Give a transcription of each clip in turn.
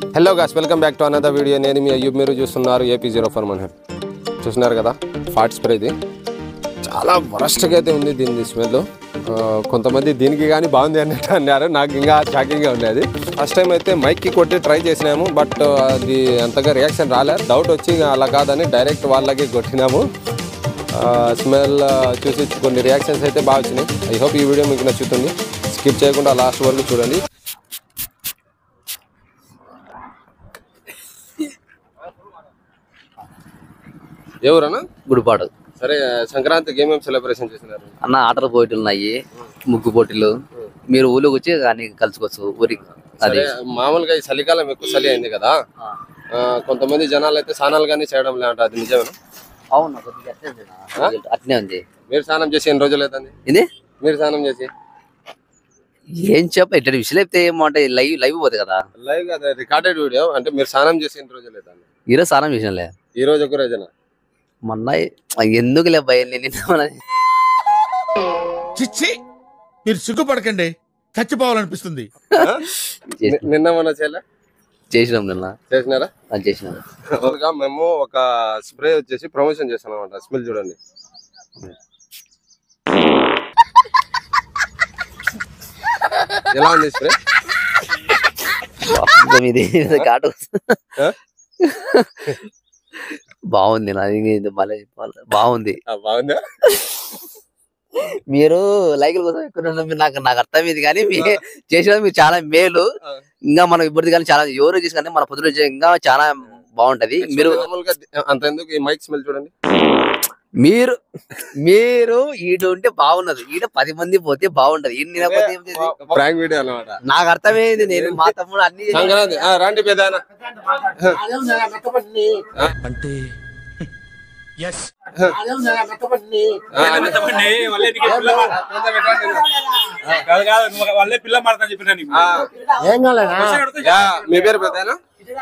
Hello guys, welcome back to another video. నేను మీ అయ్యూబ్, మీరు చూస్తున్నారు AP04 చూస్తున్నారు కదా ఫాట్ స్ప్రే. ఇది చాలా వరస్ట్గా అయితే ఉంది దీని స్మెల్. కొంతమంది దీనికి కానీ బాగుంది అన్నట్టు అన్నారు. నాకు ఇంకా షాకింగ్గా ఉండేది. ఫస్ట్ టైం అయితే మైక్కి కొట్టి ట్రై చేసినాము, బట్ అది అంతగా రియాక్షన్ రాలేదు. డౌట్ వచ్చి అలా కాదని డైరెక్ట్ వాళ్ళకి కొట్టినాము. స్మెల్ చూసి కొన్ని రియాక్షన్స్ అయితే బాగా వచ్చినాయి. ఐ హోప్ ఈ వీడియో మీకు నచ్చుతుంది. స్కిప్ చేయకుండా లాస్ట్ వరకు చూడండి. ఎవరన్నా గుడిపాడు. సరే, సంక్రాంతికి ఏమేమి సెలబ్రేషన్ చేసినారు అన్న? ఆటల పోటీలు ఉన్నాయి, ముగ్గు పోటీలు. మీరు ఊళ్ళోకి వచ్చి కానీ కలుసుకోవచ్చు ఊరికి. అదే మామూలుగా ఈ చలికాలం ఎక్కువ చలి అయింది కదా, కొంతమంది జనాలు అయితే స్నానాలు కానీ చేయడం లేదంట, అది నిజమేనా? అవును, అట్నే ఉంది. మీరు స్నానం చేసి ఎన్ని రోజులు అవుతుంది? ఇది మీరు స్నానం చేసి ఏం చెప్ప ఇట్లా విషయాలు అయితే ఏమంటే లైవ్ లైవ్ పోతుంది కదా. లైవ్ కదా, రికార్డెడ్ వీడియో. అంటే మీరు స్నానం చేసి ఎన్ని రోజులు అవుతుంది? ఈరోజు స్నానం చేసినలే. ఈ రోజు ఒక రోజున? మొన్న ఎందుకు లే భయ, చిచ్చి, మీరు సిగ్గుపడకండి, చచ్చిపోవాలనిపిస్తుంది. నిన్న మొన్న చేయలే? చేసినాం. నిన్న చేసినారా? చేసినాం. మేము ఒక స్ప్రే వచ్చేసి ప్రమోషన్ చేస్తాం అన్నమాట. స్మెల్ చూడండి. ఎలా ఉంది స్ప్రే? ఇది ఘాటు బాగుంది. నాది మళ్ళీ చెప్పాలి, బాగుంది. బాగుందా? మీరు లైకుల కోసం ఎక్కువ నాకు అర్థమైంది, కానీ మీరు చేసిన మీరు చాలా మేలు. ఇంకా మనం ఇప్పుడు కానీ చాలా ఎవరు చేసుకుంటే మన పొద్దున ఇంకా చాలా బాగుంటది. మీరు అంత ఎందుకు ఈ మైక్ స్మెల్ చూడండి. మీరు మీరు ఈడు ఉంటే బాగున్నది, ఈడ 10 మంది పోతే బాగుంటది. ప్రాంక్ వీడియో అన్నమాట. నాకు అర్థమైంది. నేను మా తమ్ముడు అన్ని సంక్రాంతి రాండి పెదాన అంటే మీ పేరు పెదానా?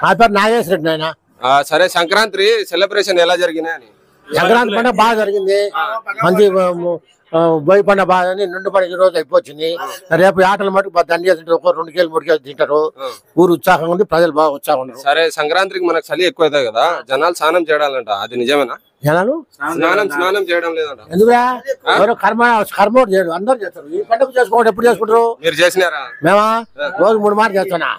నా పేరు నాగేశ్వర రెడ్డి. నాయన సరే, సంక్రాంతి సెలబ్రేషన్ ఎలా జరిగినాయని? సంక్రాంతి పండుగ బాగా జరిగింది. మంచి బోయి పండుగ బాగా నిండు పండుగ ఈ రోజు అయిపోయింది. రేపు ఆటలు మటుకు దండి తింటారు, ఒక 2 కేజీలు 3 కేజీలు తింటారు. ఊరు ఉత్సాహంగా ఉంది, ప్రజలు బాగా ఉత్సాహం ఉన్నారు. సరే, సంక్రాంతికి మనకు చలి ఎక్కువ అవుతాయి కదా, జనాలు స్నానం చేయాలంట, అది నిజమేనా? జనాలు స్నానం చేయడం లేదంట. ఎందుకురా? ఎవరు కర్మ చేయడు, అందరు చేస్తారు. ఈ పండుగ చేసుకోవడం ఎప్పుడు చేసుకుంటారు? మీరు చేసినారా? మేమా రోజు 3 మాట చేస్తున్నా,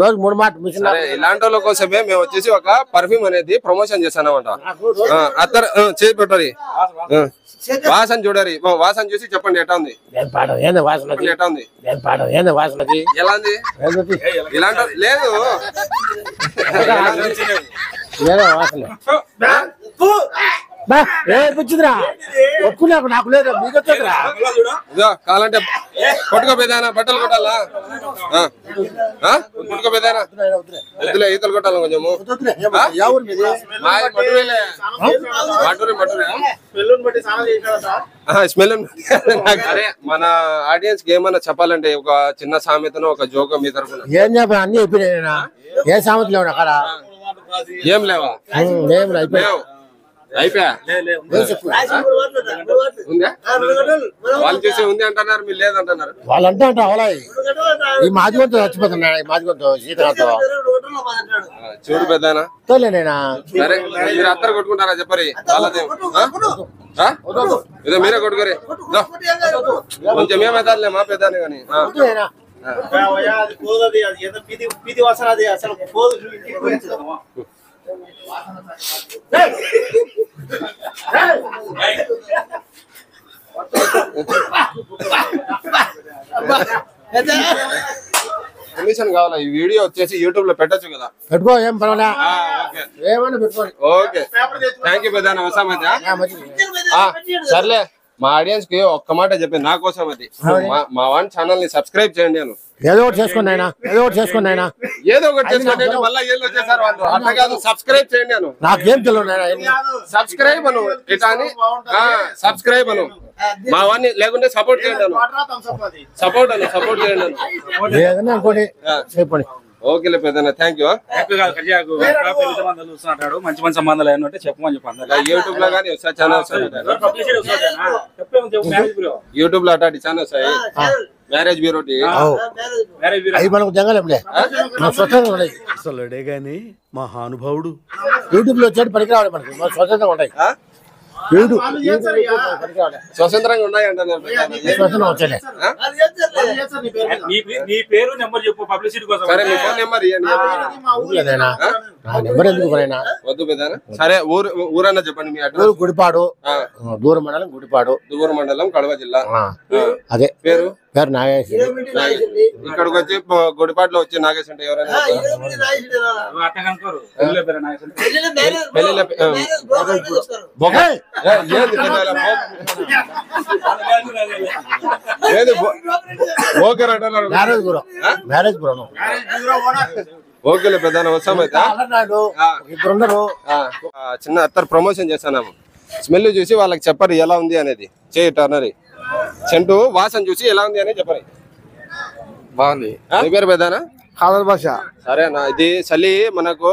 రోజు 3 మాట మిషన్. ఇలాంటి వాళ్ళ కోసమే మేము వచ్చేసి ఒక పర్ఫ్యూమ్ అనేది ప్రమోషన్ చేస్తానమాట. అత్తరు చేసి పెట్టది, వాసన చూడరి. వాసన చూసి చెప్పండి ఎట్లా ఉంది. వాసన ఎట్లా ఉంది? వాసనది ఎలా ఉంది? ఇలాంటి లేదు, ఏదో వాసన వచ్చిందిరా. ఒప్పుకున్నాకు నాకు లేదు, మీకు వచ్చేదిరా. కావాలంటే కొట్టుకోపోయేదానా? బట్టలు కొట్టాలా? కొట్టుకోపోయేదానా? వద్దులే, ఈతలు కొట్టాలి కొంచెము. స్మెల్. సరే, మన ఆడియన్స్ కి ఏమన్నా చెప్పాలంటే ఒక చిన్న సామెతను, ఒక జోక మీ తరఫున. ఏం చెప్పా? అన్ని అయిపోయినా. ఏ సామెత లేవు అక్కడ? ఏం లేవా? అయిపోయా. ఉందా? వాళ్ళు చేసే ఉంది అంటున్నారు, మీరు లేదంటున్నారు. వాళ్ళంటే అంటే అవలా ఈ మాదిగంతో చచ్చిపోతున్నా. ఈ మాదిగంతో సీతరాతో చూడు పెద్దనా. నేనా సరే, మీరు అత్తరు కొట్టుకుంటారా చెప్పరి? వాళ్ళదే ఏదో మీరే కొట్టుకోరే. కొంచెం ఏమైతే మా పెద్దానే కానీ. పర్మిషన్ కావాలా? ఈ వీడియో వచ్చేసి యూట్యూబ్ లో పెట్టచ్చు కదా? పెట్టుకో, ఏం పర్వాలే, ఏమన్నా పెట్టుకోండి. ఓకే, థ్యాంక్ యూ పెద్దాన. సర్లే, మా ఆడియన్స్ కి ఒక్క మాట చెప్పి నా కోసం అది, మా వాన్ ఛానల్ ని సబ్స్క్రైబ్ చేయండి. నేను ఏదో ఒకటి చేసుకోండి ఆయన, ఏదో ఒకటి చేసుకోండి ఆయన, ఏదో ఒకటి చేసుకోండి. మళ్ళీ ఏదో వచ్చేసారు వాళ్ళు. అట్లా కాదు, సబ్స్క్రైబ్ చేయండి. నేను నాకేం తెలియదు. సబ్స్క్రైబ్ అను, ఇట్లా అని సబ్స్క్రైబ్ అను. మా వాడిని లేకుంటే సపోర్ట్ చేయండి. సపోర్ట్ చేయండి. ఏదన్నా అనుకోండి, చెప్పండి. Okay Peddanna, thank you. మంచి మంచి సంబంధాలు ఏమంటే చెప్పమని చెప్పండి. యూట్యూబ్ లో కానీ ఛానల్, యూట్యూబ్ లో అట్లాంటి ఛానల్ వస్తాయి. మ్యారేజ్ బ్యూరో టీ. అవి మనకు జంగలేంలే స్వచ్ఛంగా ఉన్నాయి. అసలుడే గాని మహానుభావుడు. యూట్యూబ్ లో వచ్చేది పనికి రావాలి మనకి, మన స్వచ్ఛంగా ఉంటాయి. స్వతంత్రంగా ఉన్నాయి అంటున్నారు. నీ పేరు నెంబర్ చెప్పు పబ్లిసిటీ కోసం. సరే మీ ఫోన్ నెంబర్ ఇవ్వండి. నెంబర్ ఎందుకు వద్దు పెద్దనా. సరే ఊరన్నా చెప్పండి. మీ అడ్రస్? గుడిపాడు, దూరం మండలం గుడిపాడు, దూరం మండలం కడప జిల్లా. అదే పేరు నాగేశ్. ఇక్కడికి వచ్చి గుడిపాడులో వచ్చి నాగేశ్ అంటే ఎవరైనా ఓకేలే పెద్ద వస్తాం. అయితే చిన్న అత్తర్ ప్రమోషన్ చేస్తున్నాము. స్మెల్ చూసి వాళ్ళకి చెప్పరు ఎలా ఉంది అనేది. చేయి టర్నరీ చెంటు వాసన చూసి ఎలా ఉంది అనేది చెప్పరు. బాగుంది. మీ పేరు పెద్దనా? ఖాదర్ భాష. సరేనా. ఇది చలి మనకు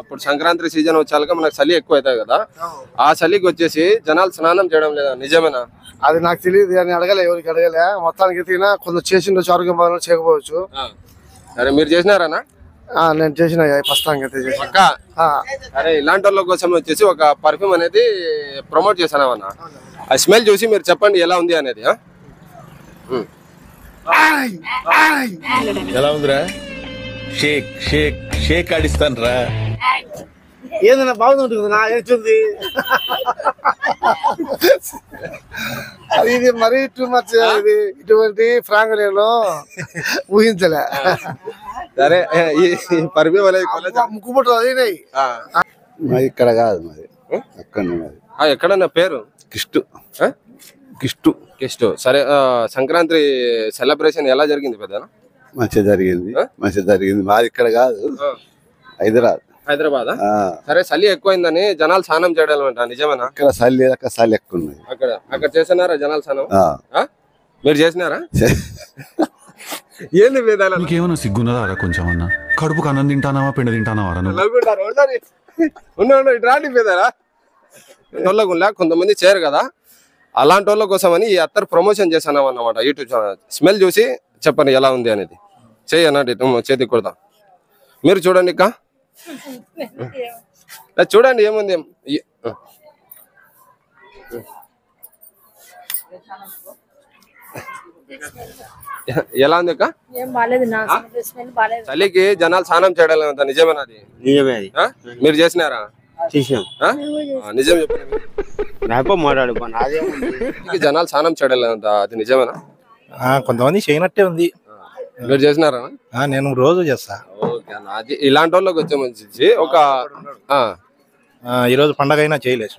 ఇప్పుడు సంక్రాంతి సీజన్ వచ్చాక మనకు చలి ఎక్కువ అవుతాయి కదా. ఆ చలికి వచ్చేసి జనాలు స్నానం చేయడం లేదా, నిజమేనా? అది నాకు తెలియదు అని అడగలే, ఎవరికి అడగలే. మొత్తానికి ఎత్తినా కొంచెం చేసిండొచ్చు, ఆరోగ్యం బాగా చేయకపోవచ్చు. సరే మీరు చేసినారనా? నేను చేసిన ప్రస్తుతానికి అయితే చేసిన. సరే ఇలాంటి వాళ్ళ కోసం వచ్చేసి ఒక పర్ఫ్యూమ్ అనేది ప్రమోట్ చేశానమన్నా. ఆ స్మెల్ చూసి మీరు చెప్పండి ఎలా ఉంది అనేది. ఎలా ఉందిరా? షేక్ షేక్ షేక్ ఆడిస్తాను రా. ఏదైనా బాగుంటుంది నా ఏది అది. ఇది మరీ టూ మచ్. ఇది ఇటువంటి ఫ్రాంక్ నేను ఊహించలే. సరే ఈ పర్ఫ్యూమ్ అనేది ముక్కుపుట్టు అది ఇక్కడ కాదు మరి, అక్కడ ఎక్కడన్నా పేరు కిష్టు. కిష్టు. కిష్టు. సరే సంక్రాంతి సెలబ్రేషన్ ఎలా జరిగింది పెద్ద? మంచిగా జరిగింది, మంచిగా జరిగింది. మాది ఇక్కడ కాదు, హైదరాబాద్. సరే చలి ఎక్కువైందని జనాలు స్నానం చేయడం అంట, నిజమేనా? ఇక్కడ చలి అక్కడ చలి ఎక్కువ ఉన్నది. అక్కడ చేసినారా జనాలు స్నానం? మీరు చేసినారా? ఏంది మీకేమన్నా సిగ్గున్నదారా కొంచెం అన్న? కడుపుకు అన్నం తింటానావా పిండ తింటానావా? రాండి పేదారా. నొల్లగుండా కొంతమంది చేయరు కదా, అలాంటి వాళ్ళ కోసం అని ఈ అత్తర్ ప్రమోషన్ చేశాను అన్నమాట యూట్యూబ్ ఛానల్. స్మెల్ చూసి చెప్పండి ఎలా ఉంది అనేది. చెయ్యనండి చేతికి కొడతా. మీరు చూడండి ఇక చూడండి ఏముంది. ఎలా ఉంది అక్క? చలికి జనాలు స్నానం చేయడం అంత నిజమేనా? అది నిజమే. మీరు చేసినారా? నిజం చెప్పండి. జనాలు స్నానం చేయడం అంత అది నిజమేనా? కొంతమంది చేయనట్టే ఉంది. మీరు చేసినారా? నేను రోజు చేస్తా. అది ఇలాంటి వాళ్ళకి వచ్చే మంచి ఒక ఈ రోజు పండగ అయినా చేయలేదు.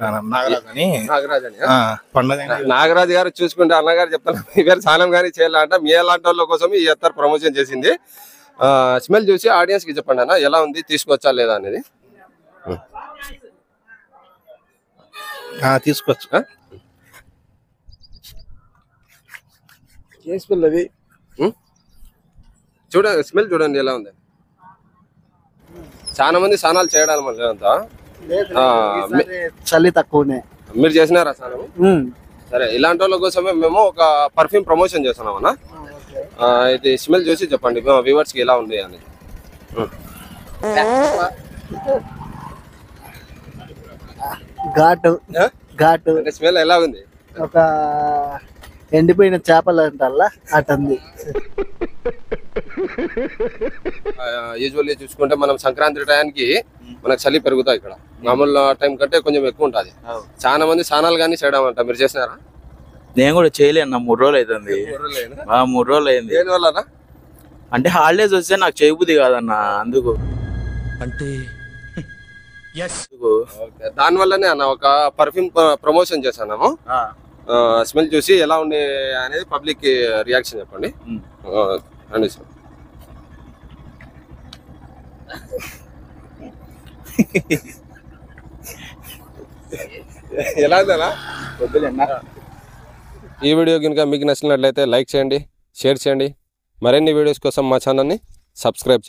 నాగరాజు గారు చూసుకుంటే అన్నగారు చెప్తాను, మీ గారు స్నానం కానీ చేయాలంట. మీ అలాంటి వాళ్ళ కోసం ఈ అత్తర్ ప్రమోషన్ చేసింది. స్మెల్ చూసి ఆడియన్స్ కి చెప్పండి అన్న ఎలా ఉంది, తీసుకొచ్చా లేదా అనేది. తీసుకోవచ్చు. చూడండి స్మెల్ చూడండి ఎలా ఉంది. చాలా మంది స్నానాలు చేయడం వల్ల అంతా చలి తక్కువనే. మీరు చేసినారా స్నానం? సరే ఇలాంటి వాళ్ళ కోసమే మేము ఒక పర్ఫ్యూమ్ ప్రమోషన్ చేస్తున్నాం అన్న. ఇది స్మెల్ చూసి చెప్పండి వ్యూవర్స్ కి ఎలా ఉంది అని. ఘాటు ఘాటు స్మెల్ ఎలా ఉంది? ఒక ఎండిపోయిన చేపలు అంటల్లా అటుంది. యూజువల్లీ చూసుకుంటే మనం సంక్రాంతి టైంకి మనకు చలి పెరుగుతాయి. ఇక్కడ మామూలు టైం కంటే కొంచెం ఎక్కువ ఉంటుంది. చాలా మంది స్నానాలు కానీ చేయడం అంట. మీరు చేసినారా? నేను కూడా చేయలేను. 3 రోజులు అవుతుంది. 3 రోజులు అయింది. దేనివల్ల? అంటే హాలిడేస్ వస్తే నాకు చేయబుద్ధి కాదన్న, అందుకు. అంటే దాని వల్లనే అన్న ఒక పర్ఫ్యూమ్ ప్రమోషన్ చేశాను. స్మెల్ చూసి ఎలా ఉంది అనేది పబ్లిక్ కి రియాక్షన్ చెప్పండి. రండి సార్. ఎలా ఉందా? ఈ వీడియో కనుక మీకు నచ్చినట్లయితే లైక్ చేయండి, షేర్ చేయండి. మరిన్ని వీడియోస్ కోసం మా ఛానల్ని సబ్స్క్రైబ్ చేయండి.